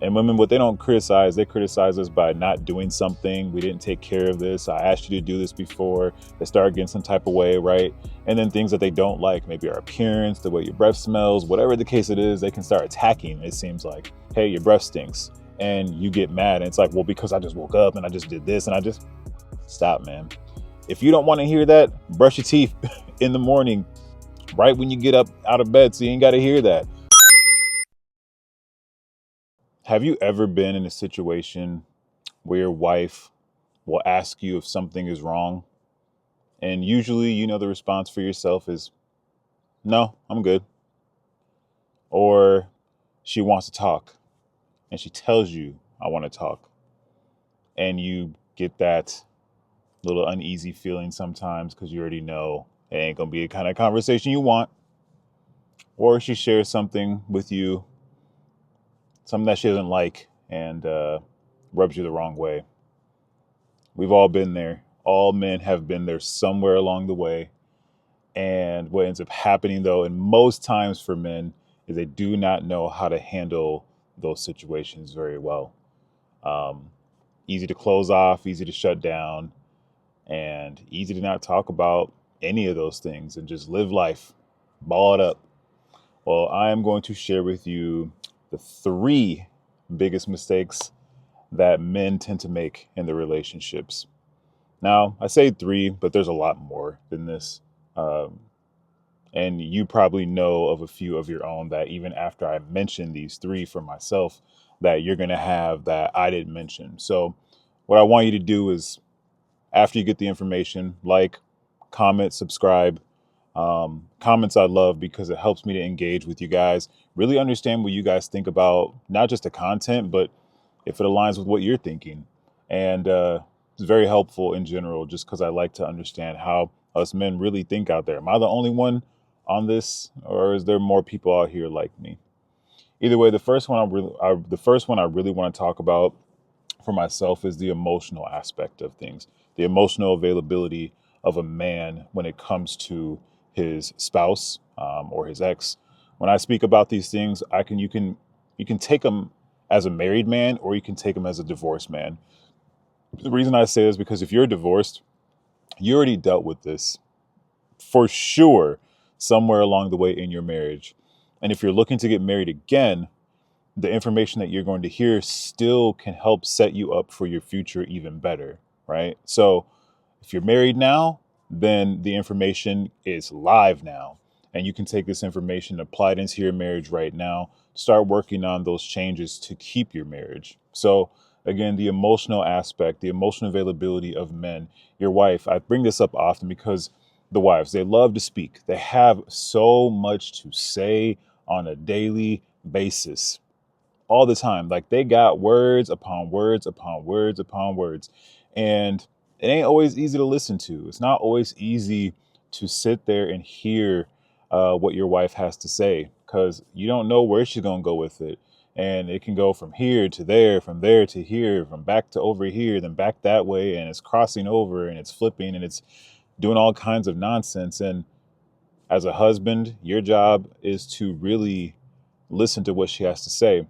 And women, what they don't criticize, they criticize us by not doing something. We didn't take care of this. I asked you to do this before. They start getting some type of way, right? And then things that they don't like, maybe our appearance, the way your breath smells, whatever the case it is, they can start attacking. It seems like, hey, your breath stinks. And you get mad. And it's like, well, because I just woke up and I just did this and I just stop, man. If you don't want to hear that, brush your teeth in the morning, right when you get up out of bed, so you ain't got to hear that. Have you ever been in a situation where your wife will ask you if something is wrong? And usually, the response for yourself is, no, I'm good. Or she wants to talk and she tells you, I want to talk. And you get that little uneasy feeling sometimes because you already know it ain't going to be the kind of conversation you want. Or she shares something with you, something that she doesn't like, and rubs you the wrong way. We've all been there. All men have been there somewhere along the way. And what ends up happening, though, and most times for men, is they do not know how to handle those situations very well. Um, Easy to close off, easy to shut down, and easy to not talk about any of those things and just live life, ball it up. Well, I am going to share with you the three biggest mistakes that men tend to make in their relationships. Now, I say three, but there's a lot more than this. Um, and you probably know of a few of your own that even after I mention these three for myself, that you're going to have that I didn't mention. So, what I want you to do is after you get the information, like, comment, subscribe. Comments I love because it helps me to engage with you guys, really understand what you guys think about not just the content, but if it aligns with what you're thinking. And it's very helpful in general, just because I like to understand how us men really think out there. Am I the only one on this, or is there more people out here like me? Either way, the first one I really want to talk about for myself is the emotional aspect of things, the emotional availability of a man when it comes to his spouse or his ex. When I speak about these things, you can take them as a married man or you can take them as a divorced man. The reason I say is because if you're divorced, you already dealt with this for sure somewhere along the way in your marriage. And if you're looking to get married again, the information that you're going to hear still can help set you up for your future even better, right? So if you're married now, then the information is live now. And you can take this information, apply it into your marriage right now, start working on those changes to keep your marriage. So again, the emotional aspect, the emotional availability of men, your wife, I bring this up often because the wives, they love to speak. They have so much to say on a daily basis, all the time. Like they got words upon words upon words upon words. And it ain't always easy to listen to. It's not always easy to sit there and hear what your wife has to say because you don't know where she's going to go with it. And it can go from here to there, from there to here, from back to over here, then back that way. And it's crossing over and it's flipping and it's doing all kinds of nonsense. And as a husband, your job is to really listen to what she has to say.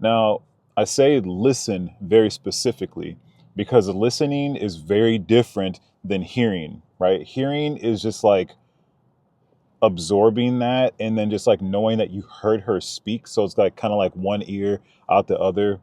Now, I say listen very specifically because listening is very different than hearing, right? Hearing is just like absorbing that and then just like knowing that you heard her speak. So it's like kind of like one ear out the other.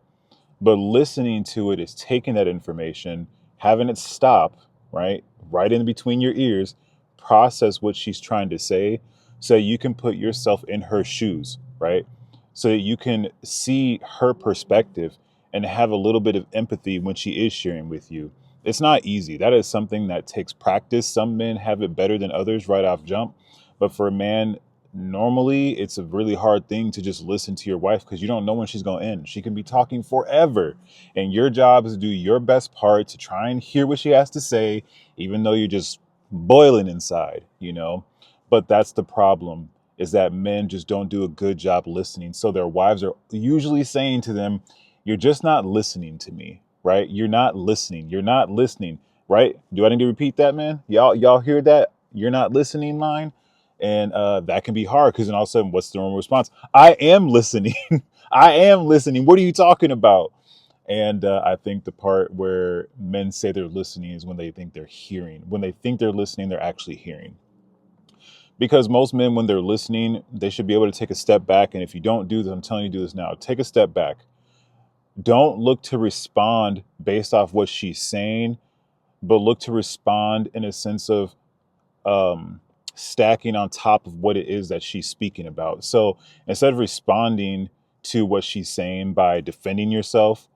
But listening to it is taking that information, having it stop, right? Right in between your ears, process what she's trying to say so you can put yourself in her shoes, right? So that you can see her perspective and have a little bit of empathy when she is sharing with you. It's not easy. That is something that takes practice. Some men have it better than others right off jump. But for a man, normally it's a really hard thing to just listen to your wife because you don't know when she's going to end. She can be talking forever. And your job is to do your best part to try and hear what she has to say, even though you're just boiling inside. But that's the problem, is that men just don't do a good job listening. So their wives are usually saying to them, you're just not listening to me, right? You're not listening. You're not listening, right? Do I need to repeat that, man? Y'all hear that? You're not listening line? And that can be hard because then all of a sudden, what's the normal response? I am listening. I am listening. What are you talking about? And I think the part where men say they're listening is when they think they're hearing. When they think they're listening, they're actually hearing. Because most men, when they're listening, they should be able to take a step back. And if you don't do this, I'm telling you to do this now. Take a step back. Don't look to respond based off what she's saying, but look to respond in a sense of um, stacking on top of what it is that she's speaking about. So instead of responding to what she's saying by defending yourself,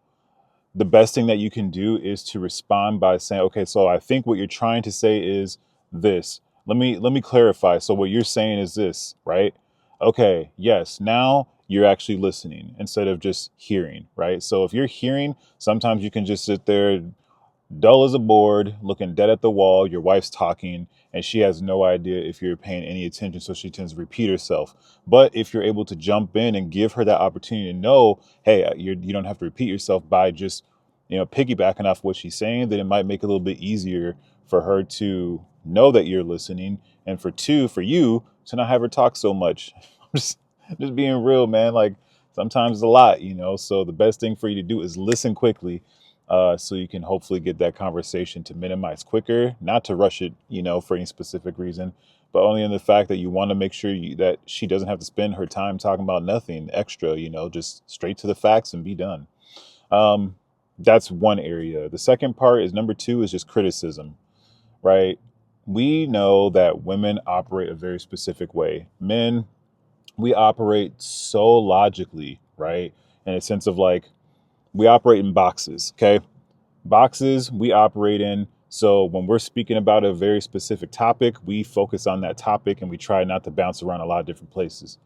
the best thing that you can do is to respond by saying, okay, so I think what you're trying to say is this. Let me clarify. So what you're saying is this, right? Okay, yes. Now you're actually listening instead of just hearing, right? So if you're hearing, sometimes you can just sit there dull as a board, looking dead at the wall. Your wife's talking, and she has no idea if you're paying any attention, so she tends to repeat herself. But if you're able to jump in and give her that opportunity to know, hey, you don't have to repeat yourself by just, piggybacking off what she's saying, then it might make it a little bit easier for her to know that you're listening, and for you to not have her talk so much. just, just being real, man. Like sometimes it's a lot. So the best thing for you to do is listen quickly, so you can hopefully get that conversation to minimize quicker, not to rush it, for any specific reason, but only in the fact that you want to make sure that she doesn't have to spend her time talking about nothing extra, just straight to the facts and be done. Um, that's one area. The second part is number two is just criticism, right? We know that women operate a very specific way. Men, we operate so logically, right? In a sense of like, we operate in boxes, okay? Boxes we operate in. So when we're speaking about a very specific topic, we focus on that topic and we try not to bounce around a lot of different places.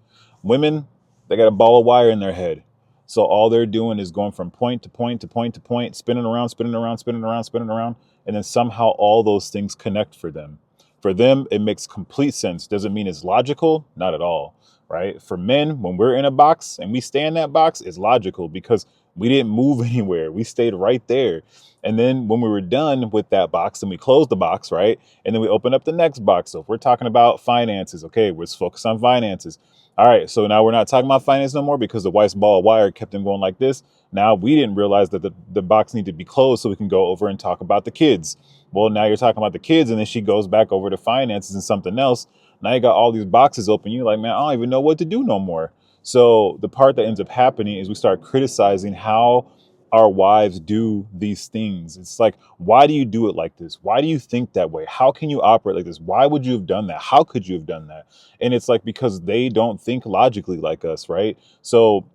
Women, they got a ball of wire in their head. So all they're doing is going from point to point to point to point, spinning around, spinning around, spinning around, spinning around. And then somehow all those things connect for them. For them, it makes complete sense. Doesn't mean it's logical, not at all, right? For men, when we're in a box and we stay in that box, it's logical because we didn't move anywhere. We stayed right there. And then when we were done with that box, and we closed the box, right? And then we open up the next box. So if we're talking about finances, okay, let's focus on finances. All right, so now we're not talking about finance no more because the wife's ball of wire kept them going like this. Now we didn't realize that the box needed to be closed so we can go over and talk about the kids. Well, now you're talking about the kids, and then she goes back over to finances and something else. Now you got all these boxes open. You're like, man, I don't even know what to do no more. So the part that ends up happening is we start criticizing how our wives do these things. It's like, why do you do it like this? Why do you think that way? How can you operate like this? Why would you have done that? How could you have done that? And it's like, because they don't think logically like us, right? So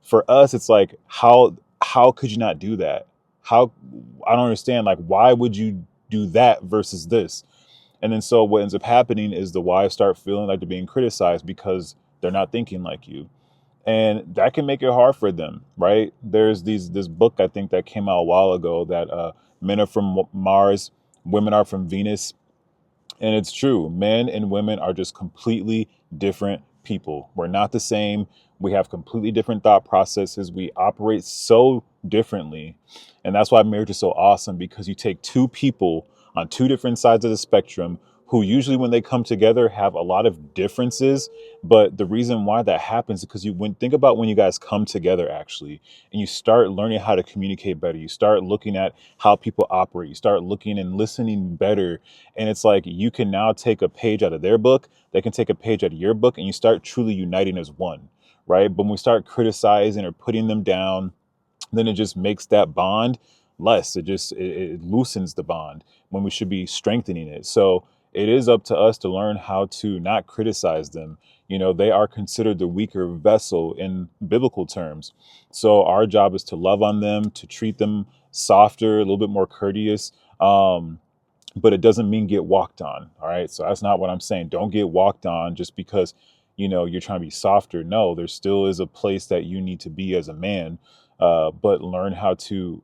for us, it's like, how could you not do that? How, I don't understand. Like, why would you do that versus this? And then so what ends up happening is the wives start feeling like they're being criticized because they're not thinking like you, and that can make it hard for them, right? There's this book I think that came out a while ago that men are from Mars, women are from Venus, and it's true. Men and women are just completely different people. We're not the same. We have completely different thought processes. We operate so differently. And that's why marriage is so awesome, because you take two people on two different sides of the spectrum who usually when they come together have a lot of differences. But the reason why that happens is because think about when you guys come together actually, and you start learning how to communicate better. You start looking at how people operate. You start looking and listening better. And it's like you can now take a page out of their book, they can take a page out of your book, and you start truly uniting as one, right? But when we start criticizing or putting them down, then it just makes that bond less. It loosens the bond when we should be strengthening it. So it is up to us to learn how to not criticize them. They are considered the weaker vessel in biblical terms. So our job is to love on them, to treat them softer, a little bit more courteous. But it doesn't mean get walked on. All right. So that's not what I'm saying. Don't get walked on just because, you're trying to be softer. No, there still is a place that you need to be as a man. But learn how to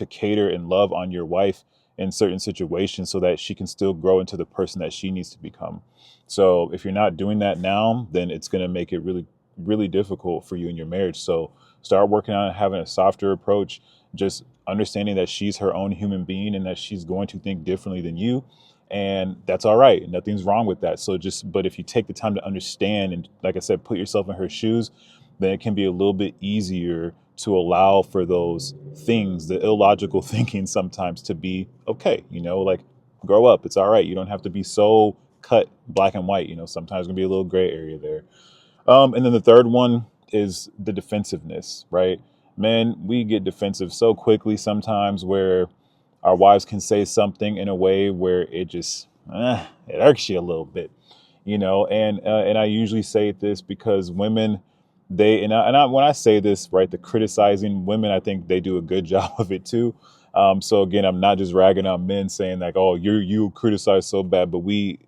cater and love on your wife in certain situations so that she can still grow into the person that she needs to become. So if you're not doing that now, then it's going to make it really, really difficult for you in your marriage. So start working on having a softer approach, just understanding that she's her own human being and that she's going to think differently than you. And that's all right. Nothing's wrong with that. But if you take the time to understand and, like I said, put yourself in her shoes, then it can be a little bit easier to allow for those things, the illogical thinking sometimes, to be okay. Like, grow up. It's all right. You don't have to be so cut black and white. Sometimes gonna be a little gray area there. And then the third one is the defensiveness, right? Men, we get defensive so quickly sometimes, where our wives can say something in a way where it just it irks you a little bit, and I usually say this because women, and I when I say this, right, the criticizing women, I think they do a good job of it too. So again, I'm not just ragging on men saying like, oh, you criticize so bad, but we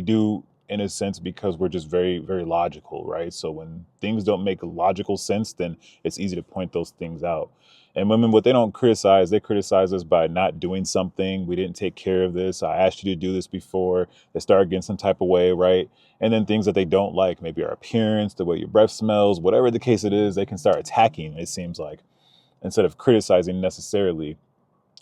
do, in a sense, because we're just very, very logical, right? So when things don't make logical sense, then it's easy to point those things out. And women, what they don't criticize, they criticize us by not doing something. We didn't take care of this. I asked you to do this before. They start getting some type of way, right? And then things that they don't like, maybe our appearance, the way your breath smells, whatever the case it is, they can start attacking, it seems like, instead of criticizing necessarily.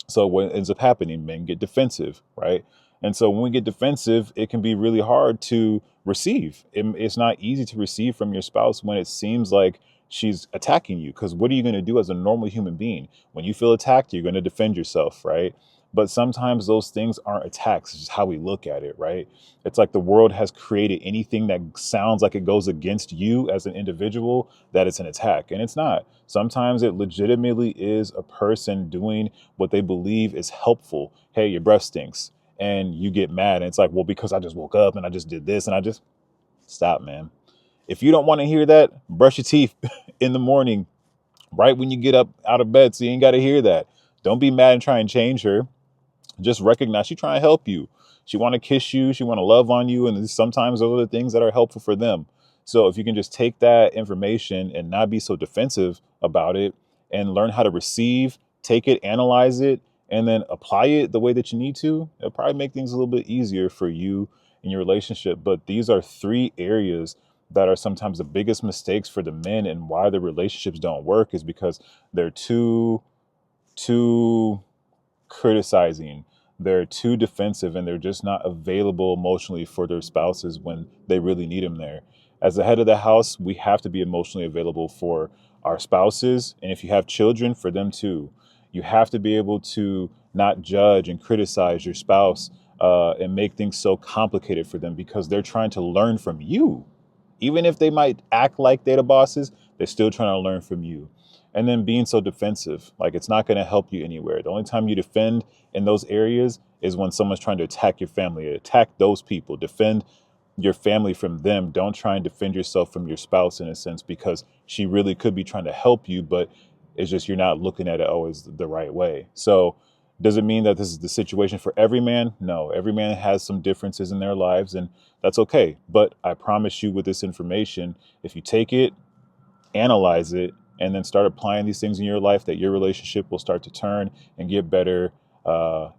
So what ends up happening, men get defensive, right? And so when we get defensive, it can be really hard to receive. It's not easy to receive from your spouse when it seems like she's attacking you. Because what are you going to do as a normal human being? When you feel attacked, you're going to defend yourself, right? But sometimes those things aren't attacks. It's just how we look at it, right? It's like the world has created anything that sounds like it goes against you as an individual, that it's an attack. And it's not. Sometimes it legitimately is a person doing what they believe is helpful. Hey, your breath stinks. And you get mad. And it's like, well, because I just woke up and I just did this and I just stop, man. If you don't want to hear that, brush your teeth in the morning, right when you get up out of bed. So you ain't got to hear that. Don't be mad and try and change her. Just recognize she's trying to help you. She want to kiss you. She want to love on you. And sometimes those are the things that are helpful for them. So if you can just take that information and not be so defensive about it and learn how to receive, take it, analyze it, and then apply it the way that you need to, it'll probably make things a little bit easier for you in your relationship. But these are three areas that are sometimes the biggest mistakes for the men, and why the relationships don't work is because they're too criticizing, they're too defensive, and they're just not available emotionally for their spouses when they really need them there. As the head of the house, we have to be emotionally available for our spouses, and if you have children, for them too. You have to be able to not judge and criticize your spouse and make things so complicated for them, because they're trying to learn from you. Even if they might act like they're the bosses, they're still trying to learn from you. And then being so defensive, like, it's not going to help you anywhere. The only time you defend in those areas is when someone's trying to attack your family, attack those people, defend your family from them. Don't try and defend yourself from your spouse, in a sense, because she really could be trying to help you, but it's just you're not looking at it always the right way. So does it mean that this is the situation for every man? No, every man has some differences in their lives, and that's okay. But I promise you, with this information, if you take it, analyze it, and then start applying these things in your life, that your relationship will start to turn and get better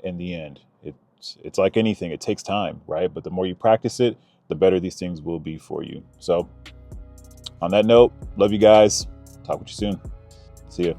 in the end. It's like anything, it takes time, right? But the more you practice it, the better these things will be for you. So on that note, love you guys. Talk with you soon. See ya.